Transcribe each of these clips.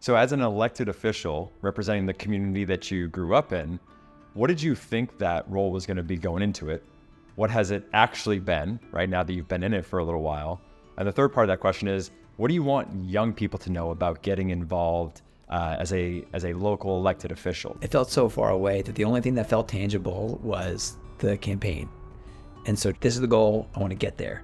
So as an elected official representing the community that you grew up in, what did you think that role was going to be going into it? What has it actually been right now that you've been in it for a little while? And the third part of that question is, what do you want young people to know about getting involved as a local elected official? It felt so far away that the only thing that felt tangible was the campaign. And so this is the goal. I want to get there.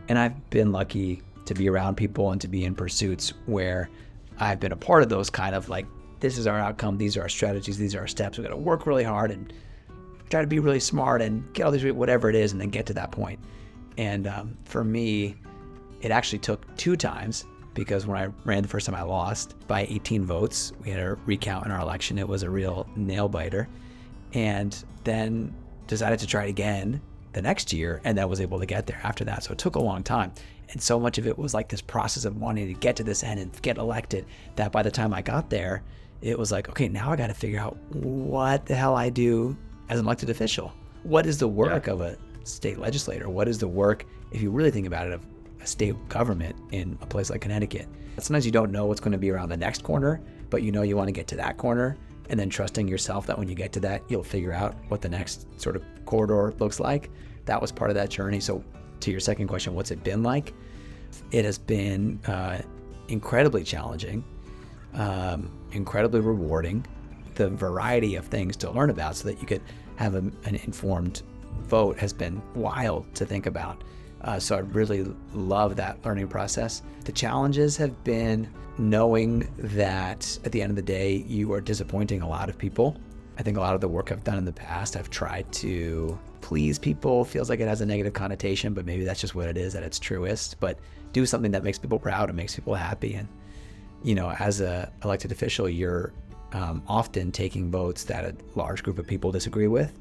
And I've been lucky to be around people and to be in pursuits where I've been a part of those kind of like, this is our outcome, these are our strategies, these are our steps. We've got to work really hard and try to be really smart and get all these, whatever it is, and then get to that point. And for me, it actually took 2 times, because when I ran the first time, I lost by 18 votes. We had a recount in our election. It was a real nail biter. And then decided to try it again the next year, and then was able to get there after that. So it took a long time. And so much of it was like this process of wanting to get to this end and get elected, that by the time I got there, it was like, okay, now I got to figure out what the hell I do as an elected official. What is the work of a state legislator? What is the work, if you really think about it, of a state government in a place like Connecticut? Sometimes you don't know what's going to be around the next corner, but you know you want to get to that corner, and then trusting yourself that when you get to that, you'll figure out what the next sort of corridor looks like. That was part of that journey. So to your second question, what's it been like? It has been incredibly challenging, incredibly rewarding. The variety of things to learn about so that you could have an informed vote has been wild to think about. So I really love that learning process. The challenges have been knowing that at the end of the day, you are disappointing a lot of people. I think a lot of the work I've done in the past, I've tried to please people. Feels like it has a negative connotation, but maybe that's just what it is at its truest. But do something that makes people proud and makes people happy. And, you know, as a elected official, you're often taking votes that a large group of people disagree with.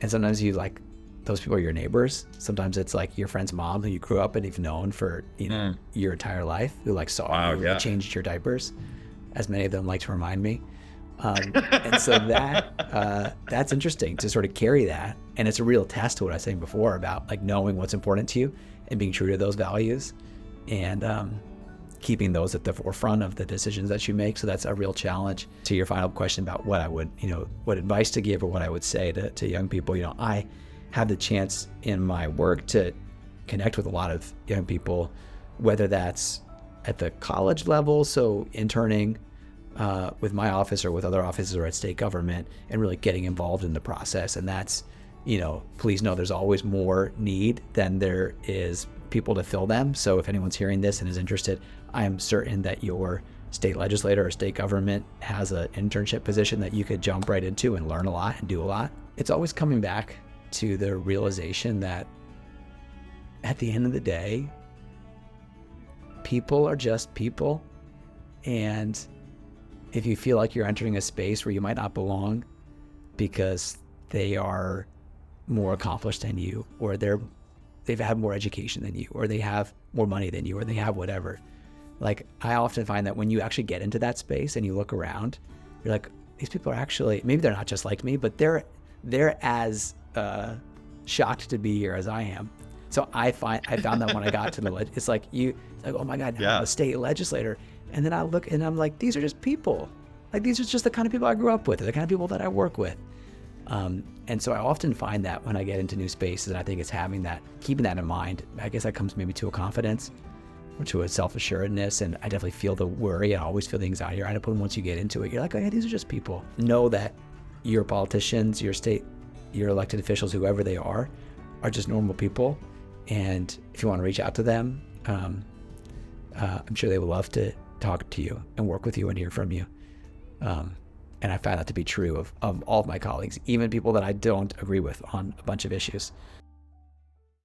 And sometimes you like, those people are your neighbors. Sometimes it's like your friend's mom who you grew up and you've known for, you know, your entire life, who like saw you changed your diapers, as many of them like to remind me. And so that's interesting to sort of carry that. And it's a real test to what I was saying before about like knowing what's important to you and being true to those values and keeping those at the forefront of the decisions that you make. So that's a real challenge. To your final question about what I would, you know, what advice to give or what I would say to young people, you know, I have the chance in my work to connect with a lot of young people, whether that's at the college level, so interning with my office or with other offices or at state government, and really getting involved in the process. And that's, you know, please know there's always more need than there is people to fill them. So if anyone's hearing this and is interested, I am certain that your state legislator or state government has an internship position that you could jump right into and learn a lot and do a lot. It's always coming back to the realization that at the end of the day, people are just people. And if you feel like you're entering a space where you might not belong because they are more accomplished than you, or they've had more education than you, or they have more money than you, or they have whatever. Like, I often find that when you actually get into that space and you look around, you're like, these people are actually, maybe they're not just like me, but they're as shocked to be here as I am. So I found that when I got to it's like oh my God, I'm a state legislator. And then I look and I'm like, these are just people. Like, these are just the kind of people I grew up with, the kind of people that I work with. And so I often find that when I get into new spaces, and I think it's keeping that in mind. I guess that comes maybe to a confidence or to a self-assuredness. And I definitely feel the worry. I always feel the anxiety around it. But once you get into it, you're like, oh yeah, these are just people. Know that your politicians, your elected officials, whoever they are just normal people. And if you want to reach out to them, I'm sure they would love to talk to you and work with you and hear from you. And I found that to be true of all of my colleagues, even people that I don't agree with on a bunch of issues.